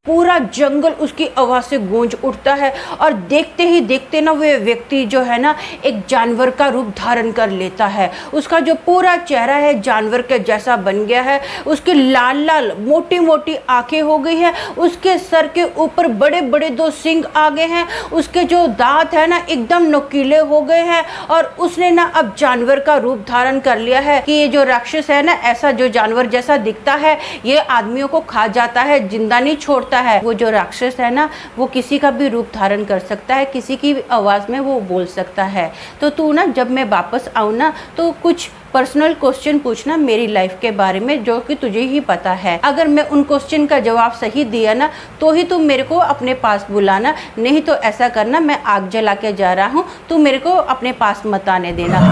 पूरा जंगल उसकी आवाज़ से गूंज उठता है और देखते ही देखते ना वो व्यक्ति जो है ना एक जानवर का रूप धारण कर लेता है। उसका जो पूरा चेहरा है जानवर के जैसा बन गया है, उसकी लाल लाल मोटी मोटी आंखें हो गई है, उसके सर के ऊपर बड़े बड़े 2 सींग आ गए हैं, उसके जो दांत है ना एकदम नुकीले हो गए हैं और उसने ना अब जानवर का रूप धारण कर लिया है कि ये जो राक्षस है ना ऐसा जो जानवर जैसा दिखता है ये आदमियों को खा जाता है, जिंदा नहीं छोड़ता है। वो जो राक्षस है ना वो किसी का भी रूप धारण कर सकता है, किसी की आवाज में वो बोल सकता है। तो तू ना जब मैं वापस आऊँ ना तो कुछ पर्सनल क्वेश्चन पूछना मेरी लाइफ के बारे में जो कि तुझे ही पता है। अगर मैं उन क्वेश्चन का जवाब सही दिया ना तो ही तुम मेरे को अपने पास बुलाना, नहीं तो ऐसा करना मैं आग जला के जा रहा हूँ, तू मेरे को अपने पास मत आने देना।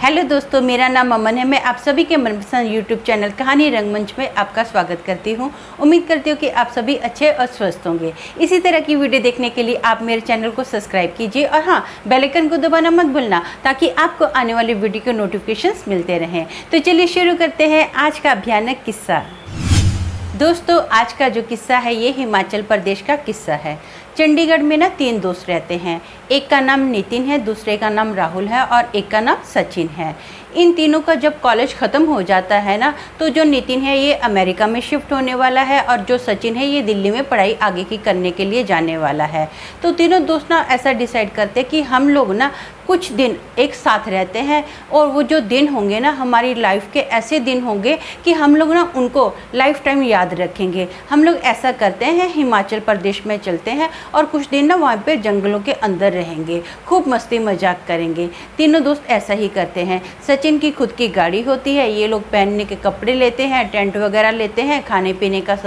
हेलो दोस्तों, मेरा नाम अमन है। मैं आप सभी के मनपसंद यूट्यूब चैनल कहानी रंगमंच में आपका स्वागत करती हूं। उम्मीद करती हूं कि आप सभी अच्छे और स्वस्थ होंगे। इसी तरह की वीडियो देखने के लिए आप मेरे चैनल को सब्सक्राइब कीजिए और हाँ, बेल आइकन को दबाना मत भूलना ताकि आपको आने वाली वीडियो के नोटिफिकेशंस मिलते रहें। तो चलिए शुरू करते हैं आज का भयानक किस्सा। दोस्तों, आज का जो किस्सा है ये हिमाचल प्रदेश का किस्सा है। चंडीगढ़ में ना 3 दोस्त रहते हैं। एक का नाम नितिन है, दूसरे का नाम राहुल है और एक का नाम सचिन है। इन तीनों का जब कॉलेज ख़त्म हो जाता है ना तो जो नितिन है ये अमेरिका में शिफ्ट होने वाला है और जो सचिन है ये दिल्ली में पढ़ाई आगे की करने के लिए जाने वाला है। तो तीनों दोस्त ना ऐसा डिसाइड करते हैं कि हम लोग ना कुछ दिन एक साथ रहते हैं और वो जो दिन होंगे ना हमारी लाइफ के ऐसे दिन होंगे कि हम लोग ना उनको लाइफ टाइम याद रखेंगे। हम लोग ऐसा करते हैं, हिमाचल प्रदेश में चलते हैं और कुछ दिन ना वहाँ पे जंगलों के अंदर रहेंगे, खूब मस्ती मजाक करेंगे। तीनों दोस्त ऐसा ही करते हैं। सचिन की खुद की गाड़ी होती है, ये लोग पहनने के कपड़े लेते हैं, टेंट वगैरह लेते हैं, खाने पीने का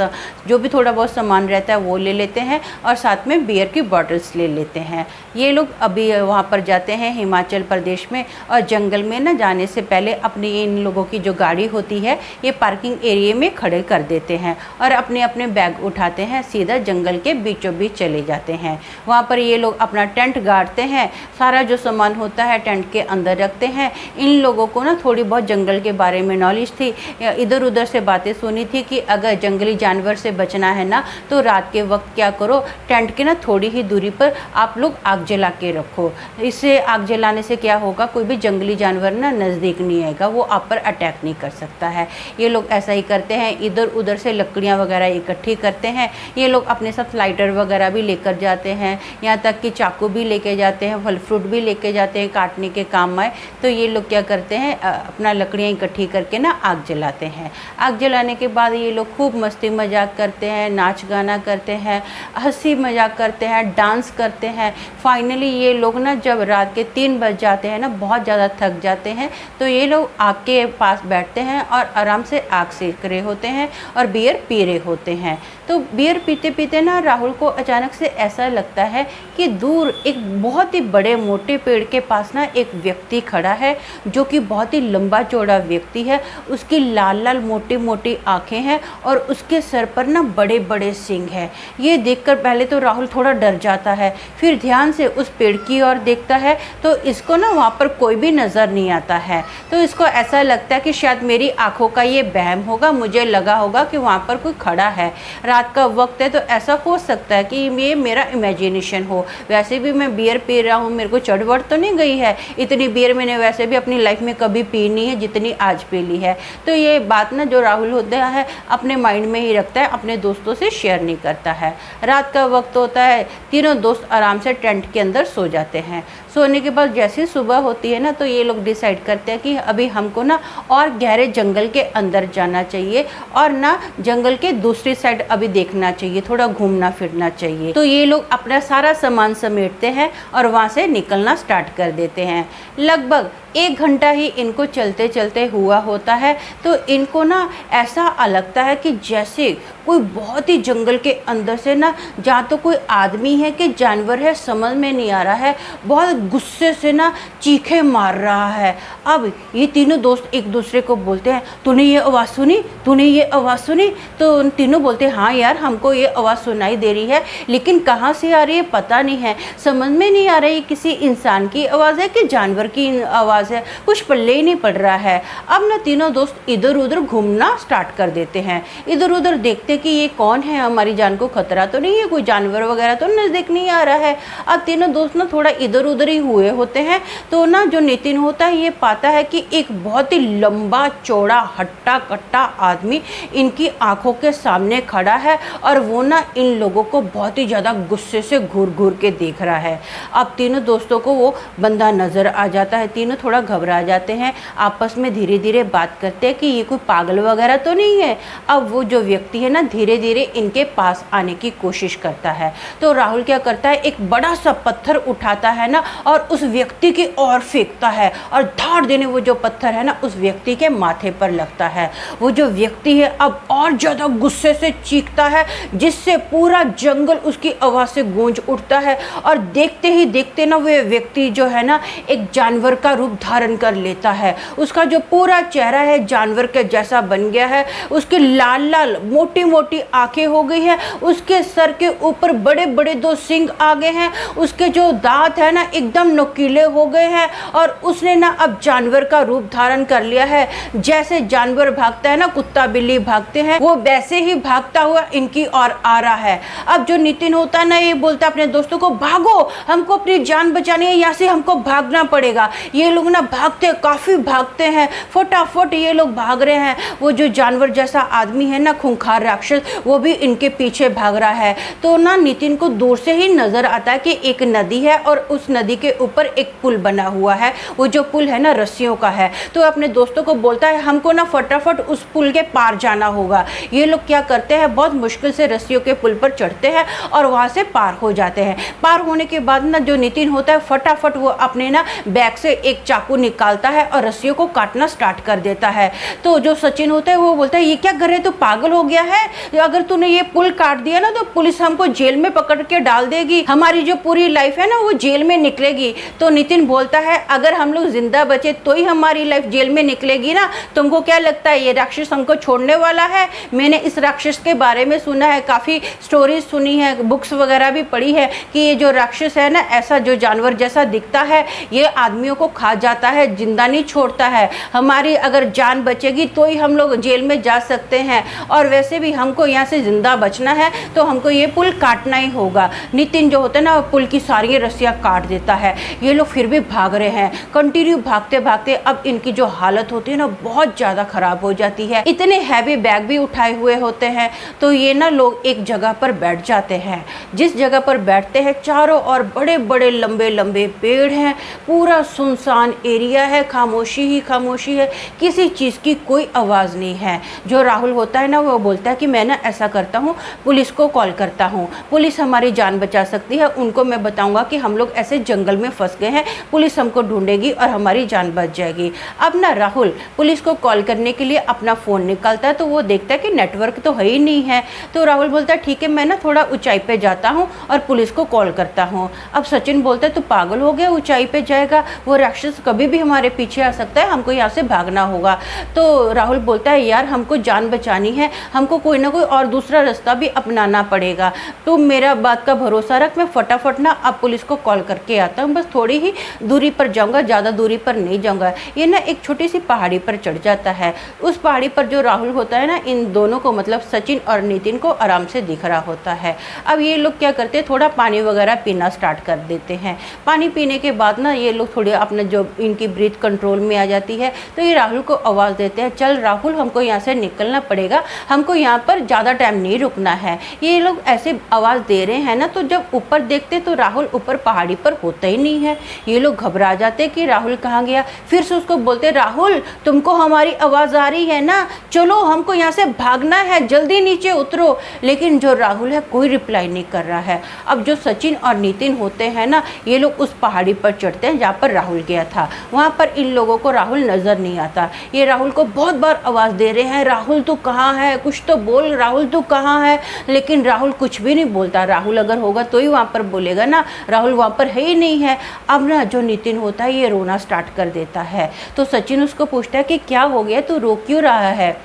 जो भी थोड़ा बहुत सामान रहता है वो ले लेते हैं और साथ में बियर की बॉटल्स ले लेते हैं। ये लोग अभी वहाँ पर जाते हैं हिमाचल प्रदेश में और जंगल में ना जाने से पहले अपनी इन लोगों की जो गाड़ी होती है ये पार्किंग एरिया में खड़े कर देते हैं और अपने अपने बैग उठाते हैं, सीधा जंगल के बीचों बीच चले जाते हैं। वहाँ पर ये लोग अपना टेंट गाड़ते हैं, सारा जो सामान होता है टेंट के अंदर रखते हैं। इन लोगों को ना थोड़ी बहुत जंगल के बारे में नॉलेज थी, इधर उधर से बातें सुनी थी कि अगर जंगली जानवर से बचना है ना तो रात के वक्त क्या करो, टेंट के ना थोड़ी ही दूरी पर आप लोग आग जला के रखो। इससे आग जलाने से क्या होगा, कोई भी जंगली जानवर ना नज़दीक नहीं आएगा, वो आप पर अटैक नहीं कर सकता है। ये लोग ऐसा ही करते हैं, इधर उधर से लकड़ियाँ वगैरह इकट्ठी करते हैं। ये लोग अपने साथ लाइटर वगैरह भी लेकर जाते हैं, यहाँ तक कि चाकू भी लेके जाते हैं, फल फ्रूट भी लेके जाते हैं काटने के काम आए। तो ये लोग क्या करते हैं, अपना लकड़ियाँ इकट्ठी करके ना आग जलाते हैं। आग जलाने के बाद ये लोग खूब मस्ती मजाक करते हैं, नाच गाना करते हैं, हंसी मजाक करते हैं, डांस करते हैं। फाइनली ये लोग ना जब रात के 3 बज जाते हैं ना, बहुत ज़्यादा थक जाते हैं, तो ये लोग आग के पास बैठते हैं और आराम से आग सेक रहे होते हैं और बियर पी रहे होते हैं। तो बियर पीते पीते ना राहुल को अचानक से ऐसा लगता है कि दूर एक बहुत ही बड़े मोटे पेड़ के पास ना एक व्यक्ति खड़ा है जो कि बहुत ही लंबा चौड़ा व्यक्ति है। उसकी लाल लाल मोटी मोटी आंखें हैं और उसके सर पर ना बड़े बड़े सींग हैं। ये देखकर पहले तो राहुल थोड़ा डर जाता है, फिर ध्यान से उस पेड़ की ओर देखता है तो इसको ना वहाँ पर कोई भी नज़र नहीं आता है। तो इसको ऐसा लगता है कि शायद मेरी आंखों का ये वहम होगा, मुझे लगा होगा कि वहाँ पर कोई खड़ा है, रात का वक्त है तो ऐसा हो सकता है कि ये मेरा इमेजिनेशन हो। वैसे भी मैं बियर पी रहा हूँ, मेरे को चढ़ बढ़ तो नहीं गई है, इतनी बियर मैंने वैसे भी अपनी लाइफ में कभी पी नहीं है जितनी आज पी ली है। तो ये बात ना जो राहुल होता है अपने माइंड में ही रखता है, अपने दोस्तों से शेयर नहीं करता है। रात का वक्त होता है, तीनों दोस्त आराम से टेंट के अंदर सो जाते हैं। सोने के बाद जैसे सुबह होती है ना तो ये लोग डिसाइड करते हैं कि अभी हमको ना और गहरे जंगल के अंदर जाना चाहिए और ना जंगल के दूसरी साइड अभी देखना चाहिए, थोड़ा घूमना फिरना चाहिए। तो ये लोग अपना सारा सामान समेटते हैं और वहाँ से निकलना स्टार्ट कर देते हैं। लगभग 1 घंटा ही इनको चलते चलते हुआ होता है तो इनको ना ऐसा लगता है कि जैसे कोई बहुत ही जंगल के अंदर से ना, जहाँ तो कोई आदमी है कि जानवर है समझ में नहीं आ रहा है, बहुत गुस्से से ना चीखे मार रहा है। अब ये तीनों दोस्त एक दूसरे को बोलते हैं, तूने ये आवाज़ सुनी, तूने ये आवाज़ सुनी? तो उन तीनों बोलते हैं, हाँ यार हमको ये आवाज़ सुनाई दे रही है, लेकिन कहाँ से आ रही है पता नहीं है, समझ में नहीं आ रही किसी इंसान की आवाज़ है कि जानवर की आवाज़ है, कुछ पल्ले ही नहीं पड़ रहा है। अब ना तीनों दोस्त इधर उधर घूमना स्टार्ट कर देते हैं, इधर उधर देखते कि ये कौन है, हमारी जान को खतरा तो नहीं है, कोई जानवर वगैरह तो नज़दीक नहीं आ रहा है। अब तीनों दोस्त ना थोड़ा इधर उधर ही हुए होते हैं, तो ना जो नितिन होता है ये पाता है कि एक बहुत ही लंबा चौड़ा हट्टा कट्टा आदमी इनकी आंखों के सामने खड़ा है, और वो ना इन लोगों को बहुत ही ज़्यादा गुस्से से घूर घूर के देख रहा है। अब तीनों दोस्तों को वो बंदा नज़र आ जाता है, तीनों थोड़ा घबरा जाते हैं, आपस में धीरे धीरे बात करते हैं कि ये कोई पागल वगैरह तो नहीं है। अब वो जो व्यक्ति है ना धीरे धीरे इनके पास आने की कोशिश करता है, तो राहुल क्या करता है, एक बड़ा सा पत्थर उठाता है ना और उस व्यक्ति की ओर फेंकता है, और धाड़ देने वो जो पत्थर है ना उस व्यक्ति के माथे पर लगता है। वो जो व्यक्ति है अब और ज़्यादा गुस्से से चीखता है, जिससे पूरा जंगल उसकी आवाज़ से गूंज उठता है, और देखते ही देखते ना वो व्यक्ति जो है ना एक जानवर का रूप धारण कर लेता है। उसका जो पूरा चेहरा है जानवर के जैसा बन गया है, उसकी लाल लाल मोटी मोटी आंखें हो गई है, उसके सर के ऊपर बड़े बड़े दो सींग आ गए हैं, उसके जो दांत है ना एकदम नुकीले हो गए हैं, और उसने ना अब जानवर का रूप धारण कर लिया है। जैसे जानवर भागता है ना, कुत्ता बिल्ली भागते हैं, वो वैसे ही भागता हुआ इनकी ओर आ रहा है। अब जो नितिन होता है ना ये बोलता है अपने दोस्तों को, भागो, हमको अपनी जान बचानी है, यहाँ से हमको भागना पड़ेगा। ये लोग ना भागते, काफ़ी भागते हैं, फटाफट ये लोग भाग रहे हैं। वो जो जानवर जैसा आदमी है ना, खूंखार राक्षस, वो भी इनके पीछे भाग रहा है। तो ना नितिन को दूर से ही नज़र आता है कि एक नदी है, और उस नदी के ऊपर एक पुल बना हुआ है, वो जो पुल है ना रस्सियों का है। तो अपने दोस्तों को बोलता है, हमको ना फटाफट उस पुल के पार जाना होगा। ये लोग क्या करते हैं, बहुत मुश्किल से रस्सियों के पुल पर चढ़ते हैं और वहाँ से पार हो जाते हैं। पार होने के बाद ना जो नितिन होता है फटाफट वो अपने ना बैग से एक चाकू निकालता है और रस्सियों को काटना स्टार्ट कर देता है। तो जो सचिन होता है वो बोलता है, ये क्या कर रहे, तू पागल हो गया है, अगर तूने ये पुल काट दिया ना तो पुलिस हमको जेल में पकड़ के डाल देगी, हमारी जो पूरी लाइफ है ना वो जेल में निकलेगी। तो नितिन बोलता है, अगर हम लोग जिंदा बचे तो ही हमारी लाइफ जेल में निकलेगी ना, तुमको क्या लगता है ये राक्षस हमको छोड़ने वाला है? मैंने इस राक्षस के बारे में सुना है, काफ़ी स्टोरीज सुनी है, बुक्स वगैरह भी पढ़ी है कि ये जो राक्षस है ना, ऐसा जो जानवर जैसा दिखता है, ये आदमियों को खा जाता है, जिंदा नहीं छोड़ता है। हमारी अगर जान बचेगी तो ही हम लोग जेल में जा सकते हैं, और वैसे भी हमको यहाँ से जिंदा बचना है तो हमको ये पुल काटना ही होगा। नितिन जो होता है ना पुल की सारी रस्सियाँ काट देता है। ये लोग फिर भी भाग रहे हैं, कंटिन्यू भागते भागते अब इनकी जो हालत होती है ना बहुत ज़्यादा ख़राब हो जाती है। इतने हैवी बैग भी उठाए हुए होते हैं, तो ये ना लोग एक जगह पर बैठ जाते हैं। जिस जगह पर बैठते हैं चारों ओर बड़े बड़े लंबे लंबे पेड़ हैं, पूरा सुनसान एरिया है, खामोशी ही खामोशी है, किसी चीज़ की कोई आवाज़ नहीं है। जो राहुल होता है ना वो बोलता है कि मैं ना ऐसा करता हूँ, पुलिस को कॉल करता हूँ, पुलिस हमारी जान बचा सकती है, उनको मैं बताऊँगा कि हम लोग ऐसे जंगल में फंस गए हैं, पुलिस हमको ढूंढेगी और हमारी जान बच जाएगी। अब ना राहुल पुलिस को कॉल करने के लिए अपना फ़ोन निकालता है, तो वो देखता है कि नेटवर्क तो है ही नहीं है। तो राहुल बोलता है, ठीक है मैं ना थोड़ा ऊंचाई पे जाता हूँ और पुलिस को कॉल करता हूँ। अब सचिन बोलता है, तो पागल हो गया, ऊंचाई पे जाएगा, वो राक्षस कभी भी हमारे पीछे आ सकता है, हमको यहाँ से भागना होगा। तो राहुल बोलता है, यार हमको जान बचानी है, हमको कोई ना कोई और दूसरा रास्ता भी अपनाना पड़ेगा, तो मेरा बात का भरोसा रख, मैं फटाफट ना अब पुलिस को कॉल करके आता हूँ, बस थोड़ी ही दूरी पर जाऊँगा, ज़्यादा दूरी पर नहीं जाऊँगा। ये ना एक छोटी सी पहाड़ी पर चढ़ जाता है। उस पहाड़ी पर जो राहुल होता है ना, इन दोनों को मतलब सचिन और नितिन को आराम से दिख रहा होता है। अब ये लोग क्या करते हैं, थोड़ा पानी वगैरह पीना स्टार्ट कर देते हैं। पानी पीने के बाद ना ये लोग थोड़े अपना जो इनकी ब्रीथ कंट्रोल में आ जाती है, तो ये राहुल को आवाज़ देते हैं, चल राहुल हमको यहाँ से निकलना पड़ेगा, हमको यहाँ पर ज़्यादा टाइम नहीं रुकना है। ये लोग ऐसे आवाज़ दे रहे हैं ना, तो जब ऊपर देखते तो राहुल ऊपर पहाड़ी पर होता ही नहीं है। ये लोग घबरा जाते कि राहुल कहाँ गया। फिर से उसको बोलते, राहुल तुमको हमारी आवाज़ आ रही है ना, चलो हमको यहाँ से भागना है, जल्दी नीचे उतरो। लेकिन जो राहुल है कोई रिप्लाई नहीं कर रहा है। अब जो सचिन और नितिन होते हैं ना, ये लोग उस पहाड़ी पर चढ़ते हैं जहाँ पर राहुल गया था। वहाँ पर इन लोगों को राहुल नज़र नहीं आता। ये राहुल को बहुत बार आवाज़ दे रहे हैं, राहुल तू कहाँ है, कुछ तो बोल राहुल तू कहाँ है, लेकिन राहुल कुछ भी नहीं बोलता। राहुल अगर होगा तो ही वहाँ पर बोलेगा ना, राहुल वहाँ पर है ही नहीं है। अब ना जो नितिन होता है ये रोना स्टार्ट कर देता है। तो सचिन उसको पूछता है कि क्या हो गया, तू रो क्यों रहा है।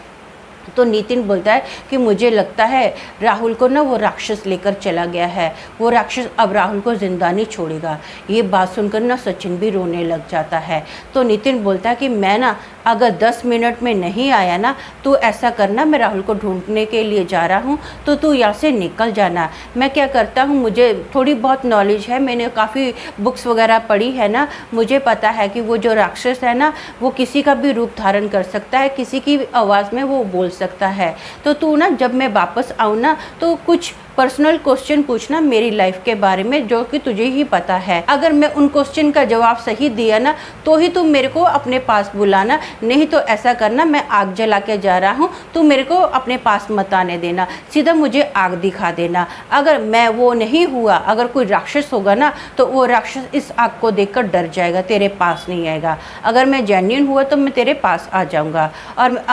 तो नितिन बोलता है कि मुझे लगता है राहुल को ना वो राक्षस लेकर चला गया है, वो राक्षस अब राहुल को जिंदा नहीं छोड़ेगा। ये बात सुनकर ना सचिन भी रोने लग जाता है। तो नितिन बोलता है कि मैं ना अगर 10 मिनट में नहीं आया ना तो ऐसा करना, मैं राहुल को ढूंढने के लिए जा रहा हूँ तो तू यहाँ से निकल जाना। मैं क्या करता हूँ, मुझे थोड़ी बहुत नॉलेज है, मैंने काफ़ी बुक्स वगैरह पढ़ी है ना, मुझे पता है कि वो जो राक्षस है ना वो किसी का भी रूप धारण कर सकता है, किसी की आवाज़ में वो बोल सकता है। तो तू ना जब मैं वापस आऊँ ना तो कुछ पर्सनल क्वेश्चन पूछना मेरी लाइफ के बारे में जो कि तुझे ही पता है। अगर मैं उन क्वेश्चन का जवाब सही दिया ना तो ही तुम मेरे को अपने पास बुलाना, नहीं तो ऐसा करना मैं आग जला के जा रहा हूँ, तू मेरे को अपने पास मत आने देना, सीधा मुझे आग दिखा देना। अगर मैं वो नहीं हुआ, अगर कोई राक्षस होगा ना तो वो राक्षस इस आग को देखकर डर जाएगा, तेरे पास नहीं आएगा। अगर मैं जेन्युइन हुआ तो मैं तेरे पास आ जाऊँगा। और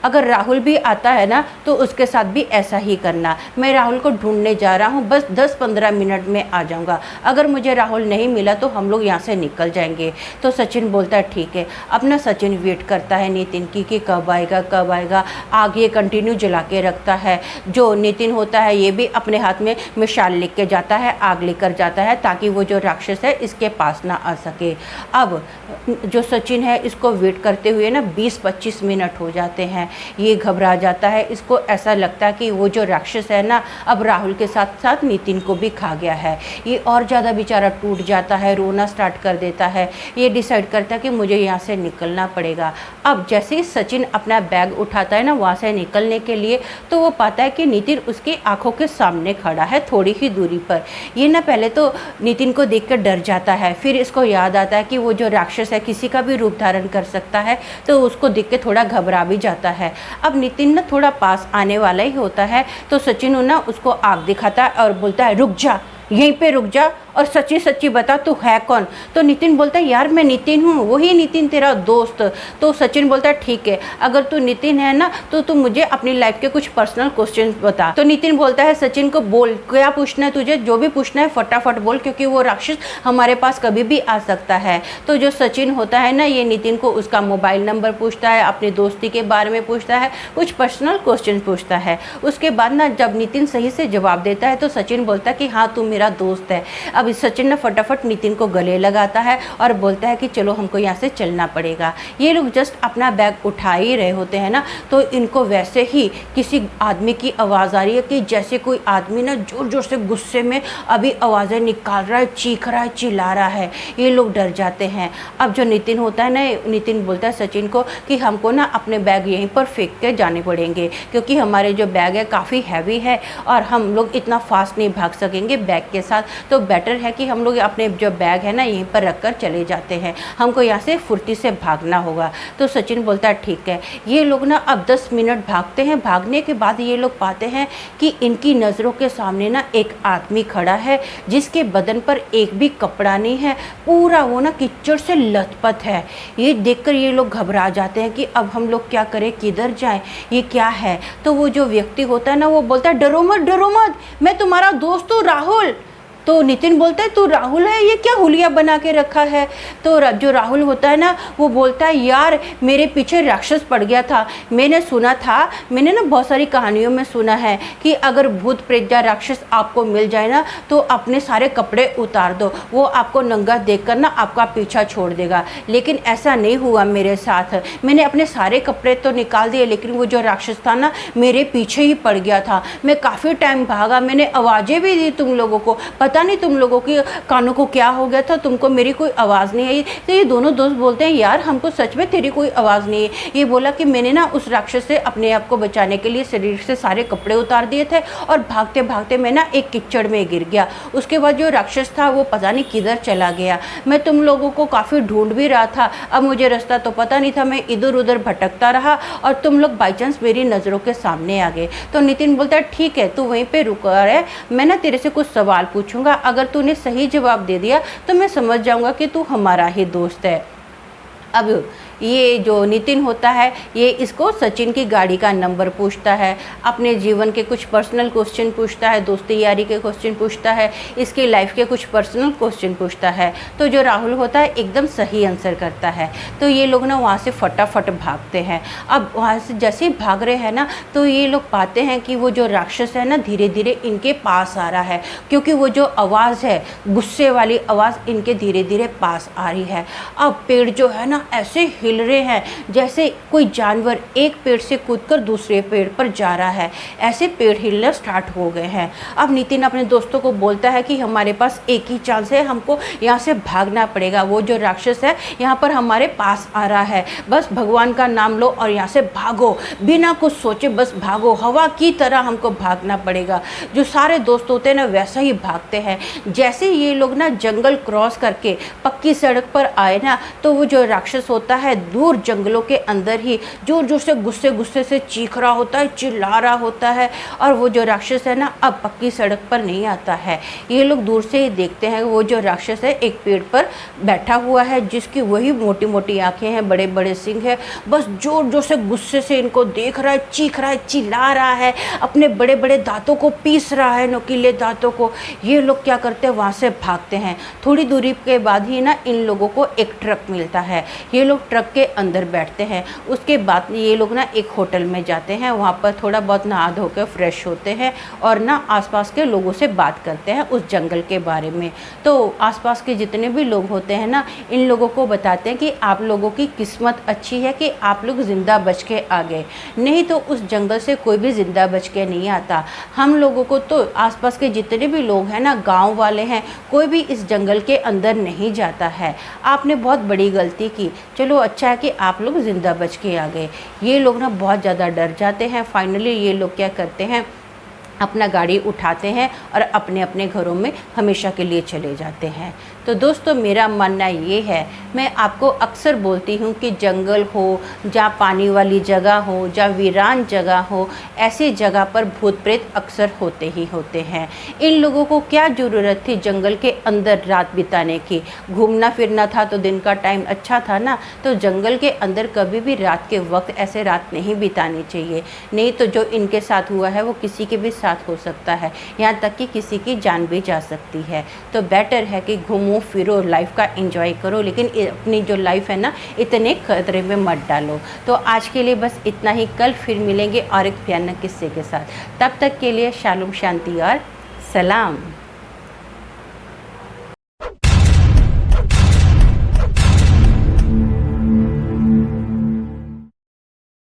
अगर राहुल भी आता है ना तो उसके साथ भी ऐसा ही करना। मैं राहुल को ढूंढने जा रहा हूँ, बस 10-15 मिनट में आ जाऊँगा। अगर मुझे राहुल नहीं मिला तो हम लोग यहाँ से निकल जाएंगे। तो सचिन बोलता है ठीक है। अपना सचिन वेट करता है नितिन की कि कब आएगा कब आएगा। आग ये कंटिन्यू जला के रखता है। जो नितिन होता है ये भी अपने हाथ में मिसाल लेके जाता है, आग लेकर जाता है ताकि वो जो राक्षस है इसके पास ना आ सके। अब जो सचिन है इसको वेट करते हुए ना 20-25 मिनट हो जाते हैं। ये घबरा जाता है, इसको ऐसा लगता है कि वो जो राक्षस है ना अब राहुल के साथ साथ नितिन को भी खा गया है। ये और ज़्यादा बेचारा टूट जाता है, रोना स्टार्ट कर देता है। ये डिसाइड करता है कि मुझे यहाँ से निकलना पड़ेगा। अब जैसे ही सचिन अपना बैग उठाता है ना वहाँ से निकलने के लिए तो वो पाता है कि नितिन उसकी आंखों के सामने खड़ा है थोड़ी ही दूरी पर। ये ना पहले तो नितिन को देखकर डर जाता है, फिर इसको याद आता है कि वो जो राक्षस है किसी का भी रूप धारण कर सकता है, तो उसको देख के थोड़ा घबरा भी जाता है। अब नितिन ना थोड़ा पास आने वाला ही होता है तो सचिन ना उसको आग दिखाता है और बोलता है रुक जा, यहीं पे रुक जा और सच्ची सच्ची बता तू है कौन। तो नितिन बोलता है यार मैं नितिन हूँ, वही नितिन तेरा दोस्त। तो सचिन बोलता है ठीक है, अगर तू नितिन है ना तो तू मुझे अपनी लाइफ के कुछ पर्सनल क्वेश्चन बता। तो नितिन बोलता है सचिन को बोल क्या पूछना है तुझे, जो भी पूछना है फटाफट बोल, क्योंकि वो राक्षस हमारे पास कभी भी आ सकता है। तो जो सचिन होता है ना ये नितिन को उसका मोबाइल नंबर पूछता है, अपनी दोस्ती के बारे में पूछता है, कुछ पर्सनल क्वेश्चन पूछता है। उसके बाद ना जब नितिन सही से जवाब देता है तो सचिन बोलता है कि हाँ तू मेरा दोस्त है। अब सचिन ने फटाफट नितिन को गले लगाता है और बोलता है कि चलो हमको यहाँ से चलना पड़ेगा। ये लोग जस्ट अपना बैग उठा ही रहे होते हैं ना तो इनको वैसे ही किसी आदमी की आवाज़ आ रही है कि जैसे कोई आदमी ना जोर जोर से गुस्से में अभी आवाज़ें निकाल रहा है, चीख रहा है, चिल्ला रहा है। ये लोग डर जाते हैं। अब जो नितिन होता है ना, नितिन बोलता है सचिन को कि हमको ना अपने बैग यहीं पर फेंक के जाने पड़ेंगे क्योंकि हमारे जो बैग है काफ़ी हैवी है और हम लोग इतना फास्ट नहीं भाग सकेंगे बैग के साथ। तो बेटर है कि हम लोग अपने जो बैग है ना यहीं पर रख कर चले जाते हैं, हमको यहाँ से फुर्ती से भागना होगा। तो सचिन बोलता है ठीक है। ये लोग ना अब 10 मिनट भागते हैं। भागने के बाद ये लोग पाते हैं कि इनकी नज़रों के सामने ना एक आदमी खड़ा है जिसके बदन पर एक भी कपड़ा नहीं है, पूरा वो ना कीचड़ से लथपथ है। ये देखकर ये लोग घबरा जाते हैं कि अब हम लोग क्या करें, किधर जाएं, ये क्या है। तो वो जो व्यक्ति होता है ना वो बोलता है डरो मत, मैं तुम्हारा दोस्त हूँ राहुल। तो नितिन बोलता है तू राहुल है, ये क्या हुलिया बना के रखा है। तो जो राहुल होता है ना वो बोलता है यार मेरे पीछे राक्षस पड़ गया था, मैंने सुना था, मैंने ना बहुत सारी कहानियों में सुना है कि अगर भूत प्रेत या राक्षस आपको मिल जाए ना तो अपने सारे कपड़े उतार दो, वो आपको नंगा देखकर ना आपका पीछा छोड़ देगा। लेकिन ऐसा नहीं हुआ मेरे साथ, मैंने अपने सारे कपड़े तो निकाल दिए लेकिन वो जो राक्षस था ना मेरे पीछे ही पड़ गया था। मैं काफ़ी टाइम भागा, मैंने आवाज़ें भी दी तुम लोगों को, पता नहीं तुम लोगों की कानों को क्या हो गया था, तुमको मेरी कोई आवाज़ नहीं आई। तो ये दोनों दोस्त बोलते हैं यार हमको सच में तेरी कोई आवाज़ नहीं है। ये बोला कि मैंने ना उस राक्षस से अपने आप को बचाने के लिए शरीर से सारे कपड़े उतार दिए थे और भागते भागते मैं ना एक कीचड़ में गिर गया। उसके बाद जो राक्षस था वो पता नहीं किधर चला गया। मैं तुम लोगों को काफ़ी ढूंढ भी रहा था, अब मुझे रास्ता तो पता नहीं था, मैं इधर उधर भटकता रहा और तुम लोग बाई चांस मेरी नज़रों के सामने आ गए। तो नितिन बोलता है ठीक है तू वहीं पर रुका है, मैं ना तेरे से कुछ सवाल पूछूंगा, अगर तूने सही जवाब दे दिया तो मैं समझ जाऊंगा कि तू हमारा ही दोस्त है। अब ये जो नितिन होता है ये इसको सचिन की गाड़ी का नंबर पूछता है, अपने जीवन के कुछ पर्सनल क्वेश्चन पूछता है, दोस्ती यारी के क्वेश्चन पूछता है, इसकी लाइफ के कुछ पर्सनल क्वेश्चन पूछता है। तो जो राहुल होता है एकदम सही आंसर करता है। तो ये लोग ना वहाँ से फटाफट भागते हैं। अब वहाँ से जैसे ही भाग रहे हैं ना तो ये लोग पाते हैं कि वो जो राक्षस है ना धीरे धीरे इनके पास आ रहा है, क्योंकि वो जो आवाज़ है गुस्से वाली आवाज़ इनके धीरे धीरे पास आ रही है। अब पेड़ जो है ना ऐसे हिल रहे हैं जैसे कोई जानवर एक पेड़ से कूदकर दूसरे पेड़ पर जा रहा है, ऐसे पेड़ हिलना स्टार्ट हो गए हैं। अब नितिन अपने दोस्तों को बोलता है कि हमारे पास एक ही चांस है, हमको यहाँ से भागना पड़ेगा, वो जो राक्षस है यहाँ पर हमारे पास आ रहा है, बस भगवान का नाम लो और यहाँ से भागो, बिना कुछ सोचे बस भागो, हवा की तरह हमको भागना पड़ेगा। जो सारे दोस्त होते हैं ना वैसा ही भागते हैं। जैसे ये लोग ना जंगल क्रॉस करके पक्की सड़क पर आए ना तो वो जो राक्षस होता है दूर जंगलों के अंदर ही जोर जोर से गुस्से से चीख रहा होता है, चिल्ला रहा होता है। और वो जो राक्षस है ना अब पक्की सड़क पर नहीं आता है। ये लोग दूर से ही देखते हैं वो जो राक्षस है एक पेड़ पर बैठा हुआ है, जिसकी वही मोटी मोटी आंखें हैं, बड़े बड़े सिंग है, बस जोर जोर से गुस्से से इनको देख रहा है, चीख रहा है, चिल्ला रहा है, अपने बड़े बड़े दांतों को पीस रहा है, नुकीले दांतों को। ये लोग क्या करते हैं वहाँ से भागते हैं। थोड़ी दूरी के बाद ही ना इन लोगों को एक ट्रक मिलता है। ये लोग ट्रक के अंदर बैठते हैं। उसके बाद ये लोग ना एक होटल में जाते हैं, वहाँ पर थोड़ा बहुत नहा धो के फ्रेश होते हैं और ना आसपास के लोगों से बात करते हैं उस जंगल के बारे में। तो आसपास के जितने भी लोग होते हैं ना इन लोगों को बताते हैं कि आप लोगों की किस्मत अच्छी है कि आप लोग ज़िंदा बच के आ गए, नहीं तो उस जंगल से कोई भी ज़िंदा बच के नहीं आता। हम लोगों को तो आसपास के जितने भी लोग हैं ना गांव वाले हैं, कोई भी इस जंगल के अंदर नहीं जाता है। आपने बहुत बड़ी गलती की, चलो अच्छा है कि आप लोग ज़िंदा बच के आ गए। ये लोग ना बहुत ज़्यादा डर जाते हैं। फाइनली ये लोग क्या करते हैं अपना गाड़ी उठाते हैं और अपने अपने घरों में हमेशा के लिए चले जाते हैं। तो दोस्तों मेरा मानना ये है, मैं आपको अक्सर बोलती हूँ कि जंगल हो, जहाँ पानी वाली जगह हो, जहाँ वीरान जगह हो, ऐसी जगह पर भूत प्रेत अक्सर होते ही होते हैं। इन लोगों को क्या ज़रूरत थी जंगल के अंदर रात बिताने की? घूमना फिरना था तो दिन का टाइम अच्छा था ना, तो जंगल के अंदर कभी भी रात के वक्त ऐसे रात नहीं बितानी चाहिए। नहीं तो जो इनके साथ हुआ है वो किसी के भी साथ हो सकता है, यहाँ तक कि किसी की जान भी जा सकती है। तो बेटर है कि घूमो फिरो, लाइफ का एंजॉय करो, लेकिन अपनी जो लाइफ है ना इतने खतरे में मत डालो। तो आज के लिए बस इतना ही, कल फिर मिलेंगे और एक भयानक किस्से के साथ। तब तक के लिए शालूम, शांति और सलाम।